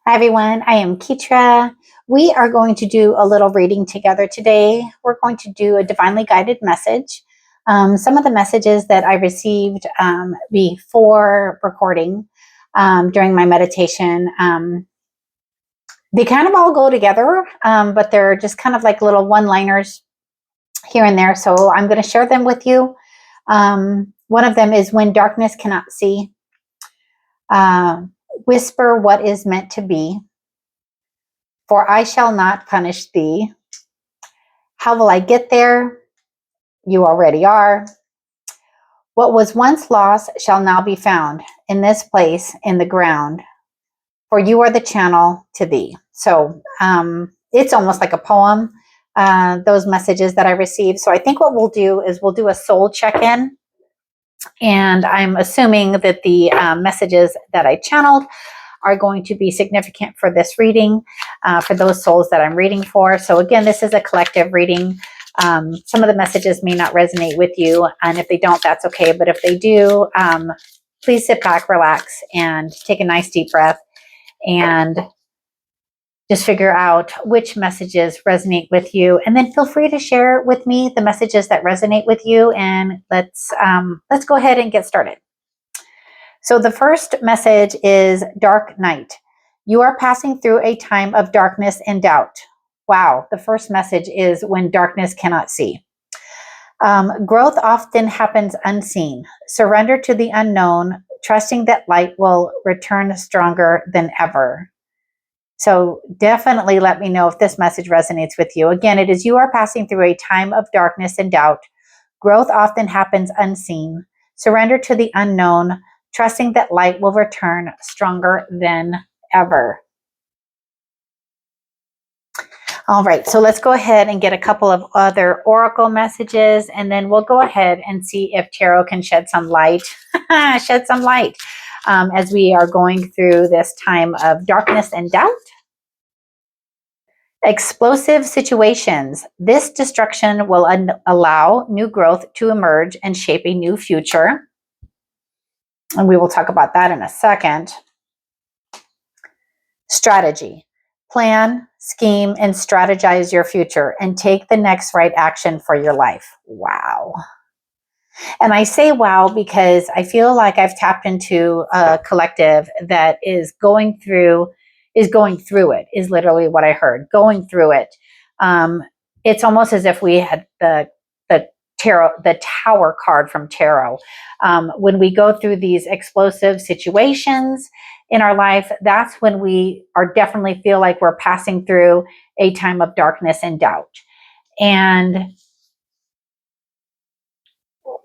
Hi everyone, I am Ketra. We are going to do a little reading together today. We're going to do a divinely guided message. Some of the messages that I received before recording during my meditation, they kind of all go together, but they're just kind of like little one-liners here and there. So I'm going to share them with you. One of them is when darkness cannot see. Whisper what is meant to be. For I shall not punish thee. How will I get there? You already are. What was once lost shall now be found in this place in the ground. For you are the channel to thee. So it's almost like a poem, those messages that I received. So I think what we'll do is we'll do a soul check-in. And I'm assuming that the messages that I channeled are going to be significant for this reading, for those souls that I'm reading for. So again, this is a collective reading. Some of the messages may not resonate with you, and if they don't, that's okay. But if they do, please sit back, relax, and take a nice deep breath and just figure out which messages resonate with you. And then feel free to share with me the messages that resonate with you, and let's go ahead and get started. So the first message is dark night. You are passing through a time of darkness and doubt. Wow, the first message is when darkness cannot see. Growth often happens unseen. Surrender to the unknown, trusting that light will return stronger than ever. So definitely let me know if this message resonates with you. Again, it is you are passing through a time of darkness and doubt. Growth often happens unseen. Surrender to the unknown, trusting that light will return stronger than ever. All right, so let's go ahead and get a couple of other oracle messages, and then we'll go ahead and see if tarot can shed some light, as we are going through this time of darkness and doubt. Explosive situations. This destruction will allow new growth to emerge and shape a new future. And we will talk about that in a second. Strategy. Plan, scheme, and strategize your future and take the next right action for your life. Wow. And I say wow because I feel like I've tapped into a collective that is going through it, is literally what I heard, going through it. It's almost as if we had the tarot, the Tower card from tarot. When we go through these explosive situations in our life, that's when we are definitely feel like we're passing through a time of darkness and doubt. And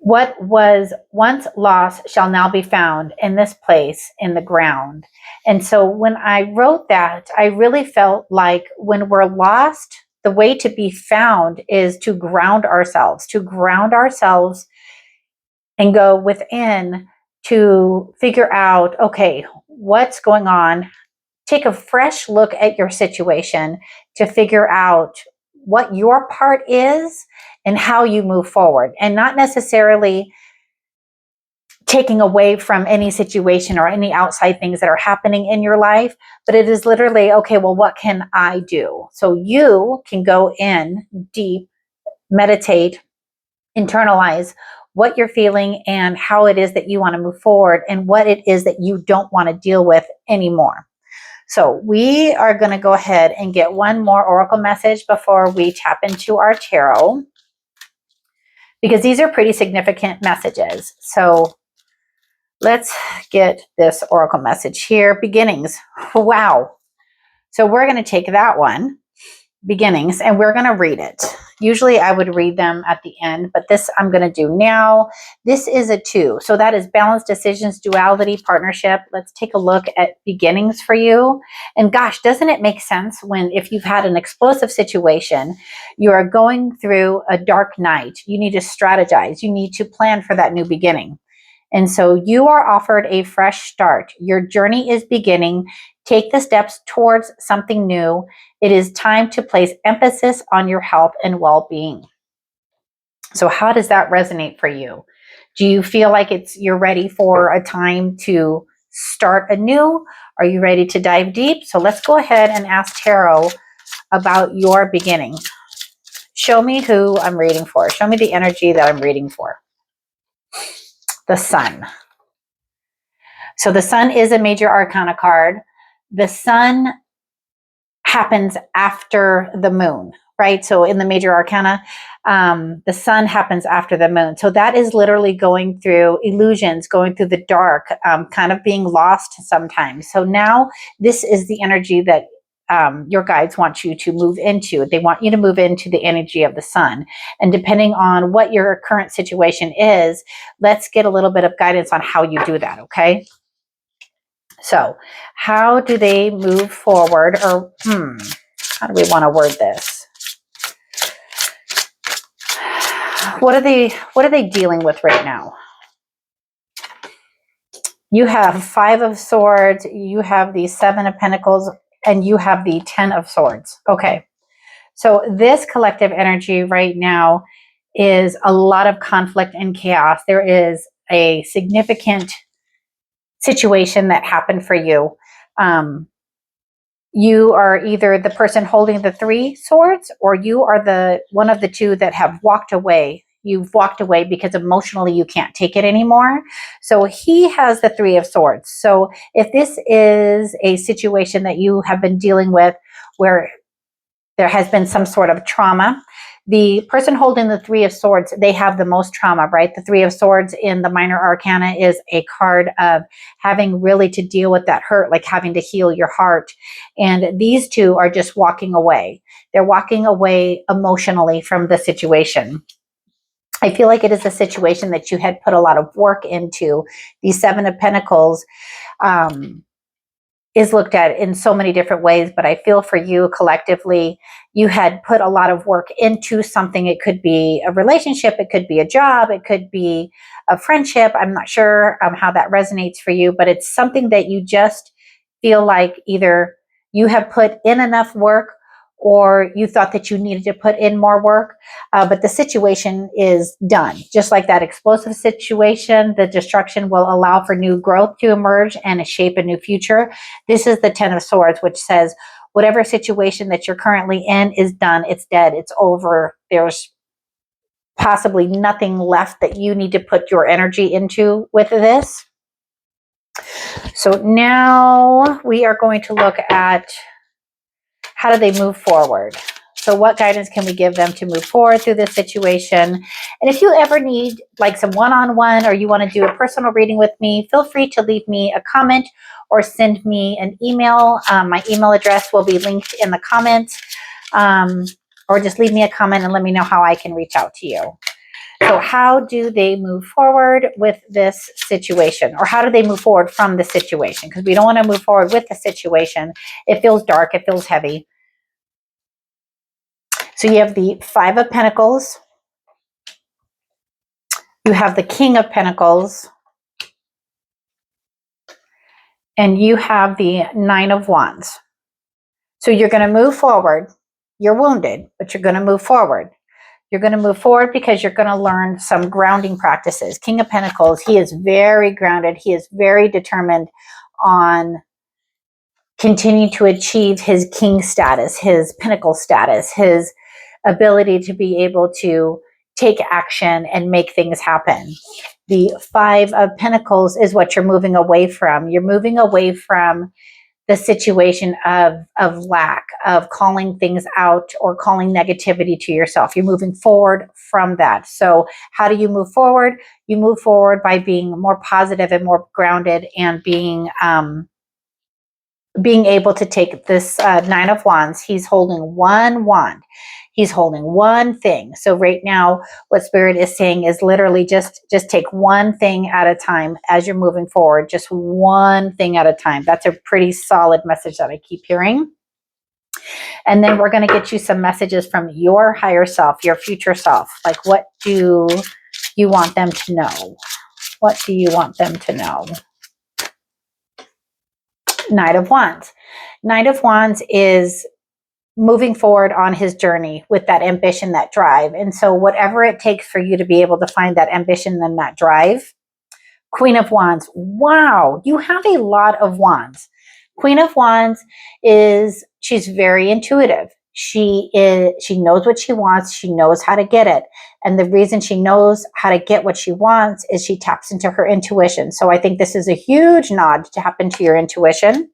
what was once lost shall now be found in this place in the ground. And so when I wrote that, I really felt like when we're lost, the way to be found is to ground ourselves and go within to figure out, okay, what's going on? Take a fresh look at your situation to figure out what your part is and how you move forward, and not necessarily taking away from any situation or any outside things that are happening in your life, but it is literally, okay, well, what can I do? So you can go in deep, meditate, internalize what you're feeling and how it is that you want to move forward and what it is that you don't want to deal with anymore. So we are going to go ahead and get one more oracle message before we tap into our tarot, because these are pretty significant messages. So let's get this oracle message here. Beginnings. Wow. So we're going to take that one, beginnings, and we're going to read it. Usually I would read them at the end, but this I'm going to do now. This is a 2. So that is balance, decisions, duality, partnership. Let's take a look at beginnings for you. And gosh, doesn't it make sense when, if you've had an explosive situation, you are going through a dark night, you need to strategize, you need to plan for that new beginning. And so you are offered a fresh start. Your journey is beginning. Take the steps towards something new. It is time to place emphasis on your health and well-being. So how does that resonate for you? Do you feel like you're ready for a time to start anew? Are you ready to dive deep? So let's go ahead and ask Tarot about your beginning. Show me who I'm reading for. Show me the energy that I'm reading for. The Sun. So the Sun is a major arcana card. The Sun happens after the moon, right? So in the major arcana, the Sun happens after the moon. So that is literally going through illusions, going through the dark, kind of being lost sometimes. So now this is the energy that your guides want you to move into. They want you to move into the energy of the Sun. And depending on what your current situation is, let's get a little bit of guidance on how you do that, okay? So how do they move forward, or how do we want to word this? What are they dealing with right now? You have 5 of Swords, you have the 7 of Pentacles, and you have the 10 of Swords. Okay. So this collective energy right now is a lot of conflict and chaos. There is a significant situation that happened for you. You are either the person holding the 3 swords, or you are the one of the two that have walked away. You've walked away because emotionally you can't take it anymore. So he has the 3 of Swords. So if this is a situation that you have been dealing with where there has been some sort of trauma, the person holding the 3 of Swords, they have the most trauma, right? The 3 of Swords in the minor arcana is a card of having really to deal with that hurt, like having to heal your heart. And these two are just walking away. They're walking away emotionally from the situation. I feel like it is a situation that you had put a lot of work into. The 7 of Pentacles is looked at in so many different ways, but I feel for you collectively, you had put a lot of work into something. It could be a relationship, it could be a job, it could be a friendship. I'm not sure how that resonates for you, but it's something that you just feel like either you have put in enough work or you thought that you needed to put in more work, but the situation is done. Just like that explosive situation, the destruction will allow for new growth to emerge and shape a new future. This is the 10 of Swords, which says whatever situation that you're currently in is done. It's dead. It's over. There's possibly nothing left that you need to put your energy into with this. So now we are going to look at how do they move forward. So what guidance can we give them to move forward through this situation? And if you ever need like some one-on-one, or you want to do a personal reading with me, feel free to leave me a comment or send me an email. My email address will be linked in the comments, or just leave me a comment and let me know how I can reach out to you. So how do they move forward with this situation? Or how do they move forward from the situation? Because we don't want to move forward with the situation. It feels dark. It feels heavy. So you have the 5 of Pentacles. You have the King of Pentacles. And you have the 9 of Wands. So you're going to move forward. You're wounded, but you're going to move forward. You're going to move forward because you're going to learn some grounding practices. King of Pentacles, he is very grounded. He is very determined on continuing to achieve his king status, his pinnacle status, his ability to be able to take action and make things happen. The 5 of Pentacles is what you're moving away from. You're moving away from the situation of lack, of calling things out or calling negativity to yourself. You're moving forward from that. So how do you move forward? You move forward by being more positive and more grounded, and being able to take this 9 of Wands. He's holding one wand. He's holding one thing. So right now, what Spirit is saying is literally just take one thing at a time as you're moving forward. Just one thing at a time. That's a pretty solid message that I keep hearing. And then we're going to get you some messages from your higher self, your future self. Like, what do you want them to know? What do you want them to know? Knight of Wands. Knight of Wands is moving forward on his journey with that ambition, that drive. And so whatever it takes for you to be able to find that ambition and that drive. Queen of Wands. Wow, you have a lot of wands. Queen of Wands she's very intuitive. She knows what she wants. She knows how to get it. And the reason she knows how to get what she wants is she taps into her intuition. So I think this is a huge nod to tap into your intuition.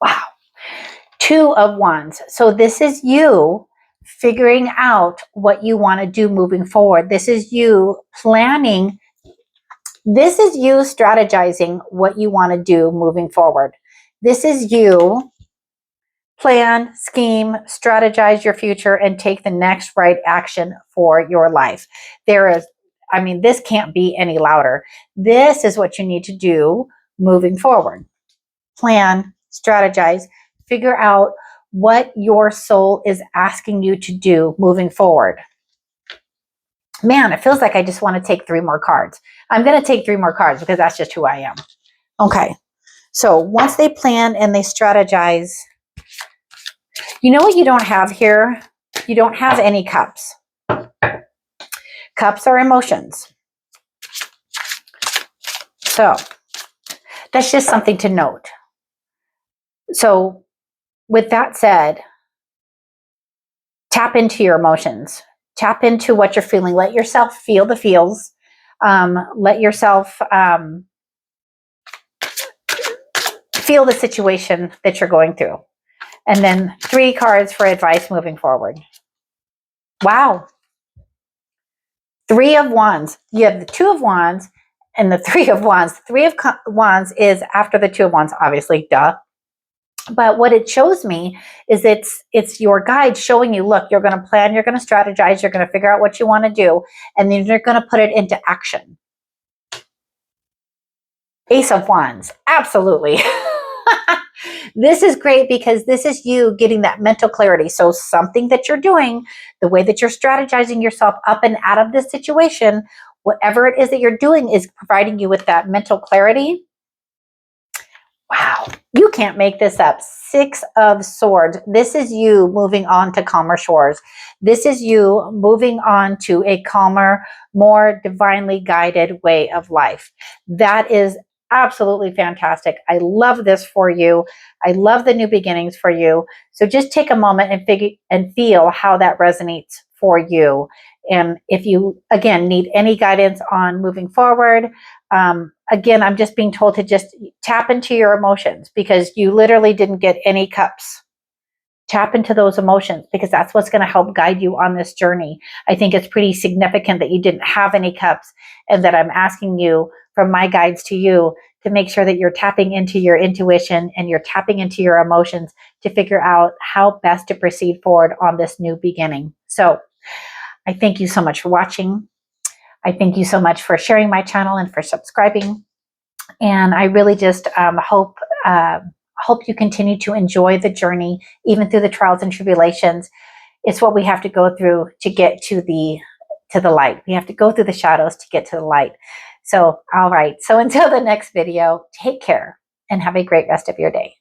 Wow. Two of Wands. So this is you figuring out what you want to do moving forward. This is you planning. This is you strategizing what you want to do moving forward. This is you plan, scheme, strategize your future, and take the next right action for your life. This can't be any louder. This is what you need to do moving forward. Plan, strategize, figure out what your soul is asking you to do moving forward. Man, it feels like I just want to take 3 more cards. I'm going to take 3 more cards because that's just who I am. Okay. So once they plan and they strategize, you know what you don't have here? You don't have any cups. Cups are emotions. So that's just something to note. So with that said, tap into your emotions. Tap into what you're feeling. Let yourself feel the feels. Let yourself feel the situation that you're going through. And then 3 cards for advice moving forward. Wow. 3 of Wands. You have the 2 of Wands and the 3 of Wands. The 3 of Wands is after the 2 of Wands, obviously, duh. But what it shows me is it's your guide showing you, look, you're going to plan, you're going to strategize, you're going to figure out what you want to do, and then you're going to put it into action. Ace of Wands. Absolutely. This is great because this is you getting that mental clarity. So something that you're doing, the way that you're strategizing yourself up and out of this situation, whatever it is that you're doing is providing you with that mental clarity. Wow, you can't make this up. 6 of Swords. This is you moving on to calmer shores. This is you moving on to a calmer, more divinely guided way of life. That is absolutely fantastic. I love this for you. I love the new beginnings for you. So just take a moment and feel how that resonates for you. And if you, again, need any guidance on moving forward, again, I'm just being told to just tap into your emotions because you literally didn't get any cups. Tap into those emotions because that's what's going to help guide you on this journey. I think it's pretty significant that you didn't have any cups and that I'm asking you from my guides to you to make sure that you're tapping into your intuition and you're tapping into your emotions to figure out how best to proceed forward on this new beginning. So I thank you so much for watching. I thank you so much for sharing my channel and for subscribing. And I really just hope you continue to enjoy the journey, even through the trials and tribulations. It's what we have to go through to get to the light. We have to go through the shadows to get to the light. So, all right. So until the next video, take care and have a great rest of your day.